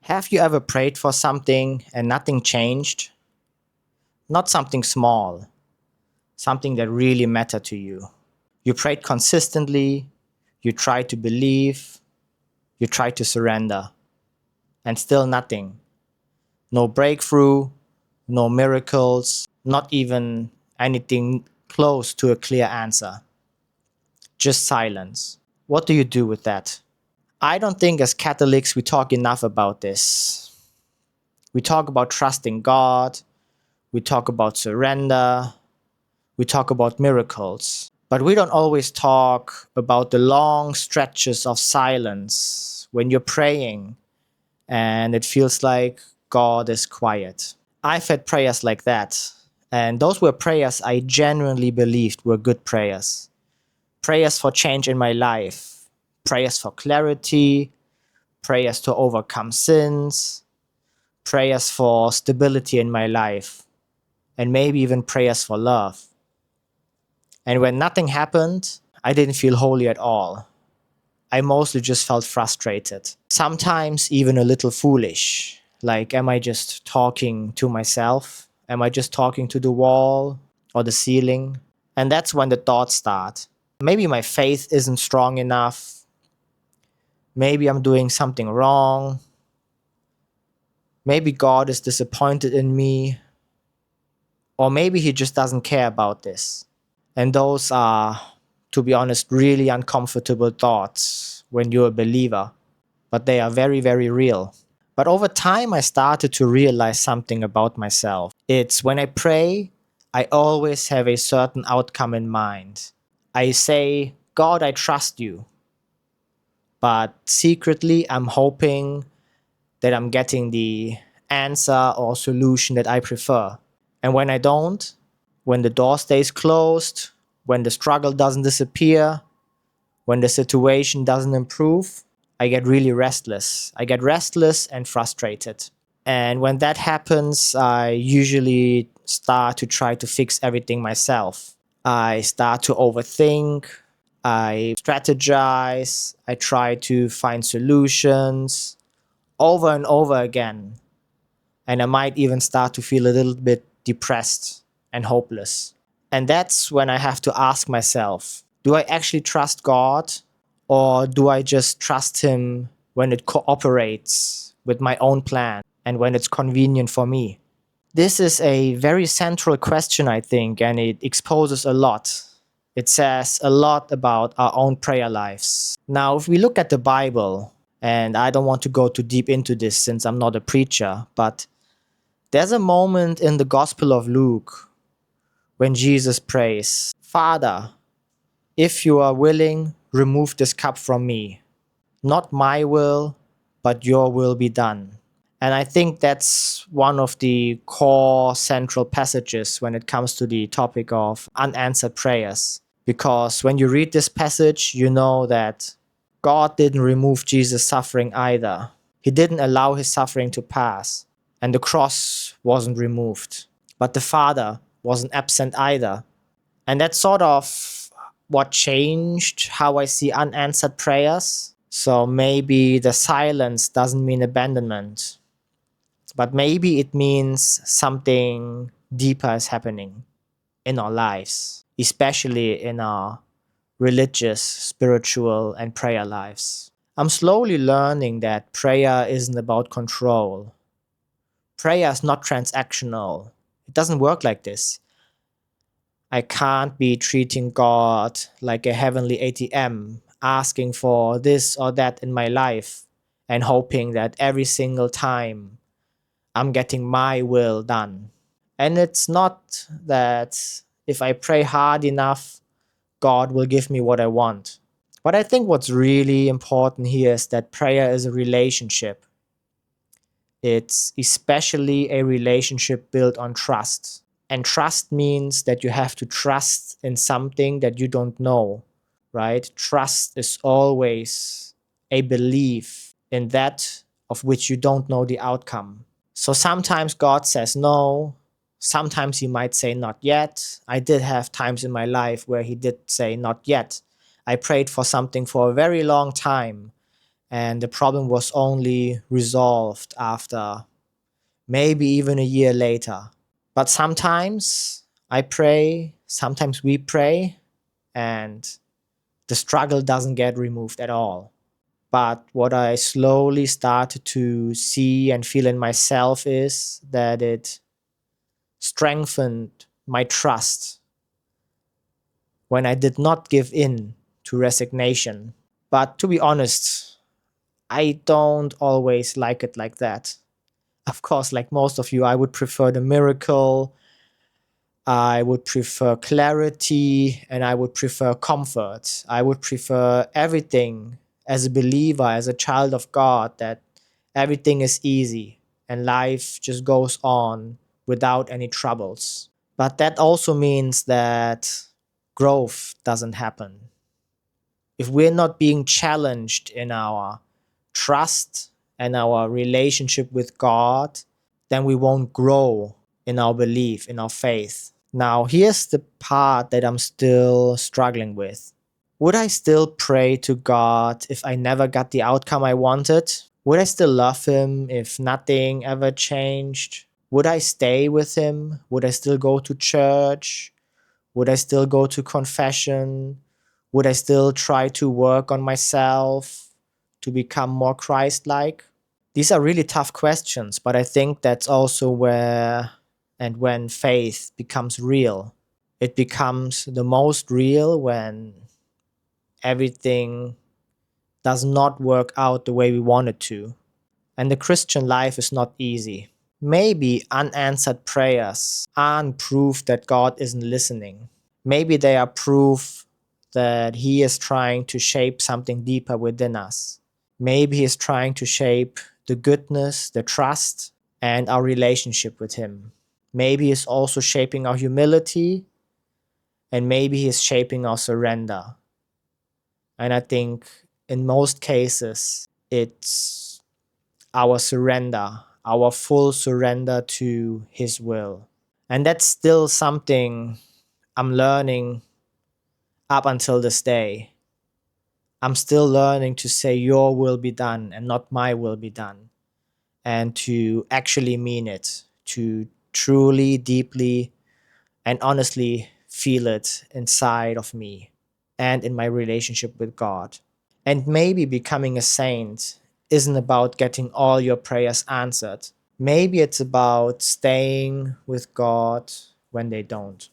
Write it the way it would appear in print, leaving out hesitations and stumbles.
Have you ever prayed for something and nothing changed? Not something small, something that really mattered to you. You prayed consistently, you tried to believe, you tried to surrender, and still nothing. No breakthrough, no miracles, not even anything close to a clear answer. Just silence. What do you do with that? I don't think as Catholics we talk enough about this. We talk about trusting God, we talk about surrender, we talk about miracles, but we don't always talk about the long stretches of silence when you're praying and it feels like God is quiet. I've had prayers like that, and those were prayers I genuinely believed were good prayers. Prayers for change in my life, prayers for clarity, prayers to overcome sins, prayers for stability in my life, and maybe even prayers for love. And when nothing happened, I didn't feel holy at all. I mostly just felt frustrated. Sometimes even a little foolish. Like, am I just talking to myself? Am I just talking to the wall or the ceiling? And that's when the thoughts start. Maybe my faith isn't strong enough. Maybe I'm doing something wrong. Maybe God is disappointed in me. Or maybe he just doesn't care about this. And those are, to be honest, really uncomfortable thoughts when you're a believer. But they are very, very real. But over time, I started to realize something about myself. It's when I pray, I always have a certain outcome in mind. I say, God, I trust you. But secretly, I'm hoping that I'm getting the answer or solution that I prefer. And when I don't, when the door stays closed, when the struggle doesn't disappear, when the situation doesn't improve, I get really restless. I get restless and frustrated. And when that happens, I usually start to try to fix everything myself. I start to overthink. I strategize. I try to find solutions over and over again. And I might even start to feel a little bit depressed and hopeless. And that's when I have to ask myself, do I actually trust God, or do I just trust him when it cooperates with my own plan and when it's convenient for me? This is a very central question, I think, and it exposes a lot. It says a lot about our own prayer lives. Now, if we look at the Bible, and I don't want to go too deep into this since I'm not a preacher, but there's a moment in the Gospel of Luke when Jesus prays, Father, if you are willing, remove this cup from me. Not my will, but your will be done. And I think that's one of the core central passages when it comes to the topic of unanswered prayers. Because when you read this passage, you know that God didn't remove Jesus' suffering either. He didn't allow his suffering to pass. And the cross wasn't removed. But the Father wasn't absent either. And that's sort of what changed how I see unanswered prayers. So maybe the silence doesn't mean abandonment, but maybe it means something deeper is happening in our lives, especially in our religious, spiritual, and prayer lives. I'm slowly learning that prayer isn't about control. Prayer is not transactional. It doesn't work like this. I can't be treating God like a heavenly ATM, asking for this or that in my life and hoping that every single time I'm getting my will done. And it's not that if I pray hard enough, God will give me what I want. But I think what's really important here is that prayer is a relationship. It's especially a relationship built on trust. And trust means that you have to trust in something that you don't know, right? Trust is always a belief in that of which you don't know the outcome. So sometimes God says no. Sometimes he might say not yet. I did have times in my life where he did say not yet. I prayed for something for a very long time. and the problem was only resolved after maybe even a year later. But sometimes I pray, sometimes we pray, and the struggle doesn't get removed at all. But what I slowly started to see and feel in myself is that it strengthened my trust when I did not give in to resignation. But to be honest, I don't always like it like that. Of course, like most of you, I would prefer the miracle, I would prefer clarity, and I would prefer comfort. I would prefer everything as a believer, as a child of God, that everything is easy and life just goes on without any troubles. But that also means that growth doesn't happen. If we're not being challenged in our trust and our relationship with God, then we won't grow in our belief, in our faith. Now, here's the part that I'm still struggling with. Would I still pray to God if I never got the outcome I wanted? Would I still love Him if nothing ever changed? Would I stay with Him? Would I still go to church? Would I still go to confession? Would I still try to work on myself to become more Christ-like? These are really tough questions, but I think that's also where and when faith becomes real. It becomes the most real when everything does not work out the way we want it to. And the Christian life is not easy. Maybe unanswered prayers aren't proof that God isn't listening. Maybe they are proof that He is trying to shape something deeper within us. Maybe He is trying to shape the goodness, the trust, and our relationship with Him. Maybe He's also shaping our humility, and maybe He's shaping our surrender. And I think in most cases, it's our surrender, our full surrender to His will. And that's still something I'm learning up until this day. I'm still learning to say, Your will be done and not my will be done. And to actually mean it, to truly, deeply, and honestly feel it inside of me and in my relationship with God. And maybe becoming a saint isn't about getting all your prayers answered. Maybe it's about staying with God when they don't.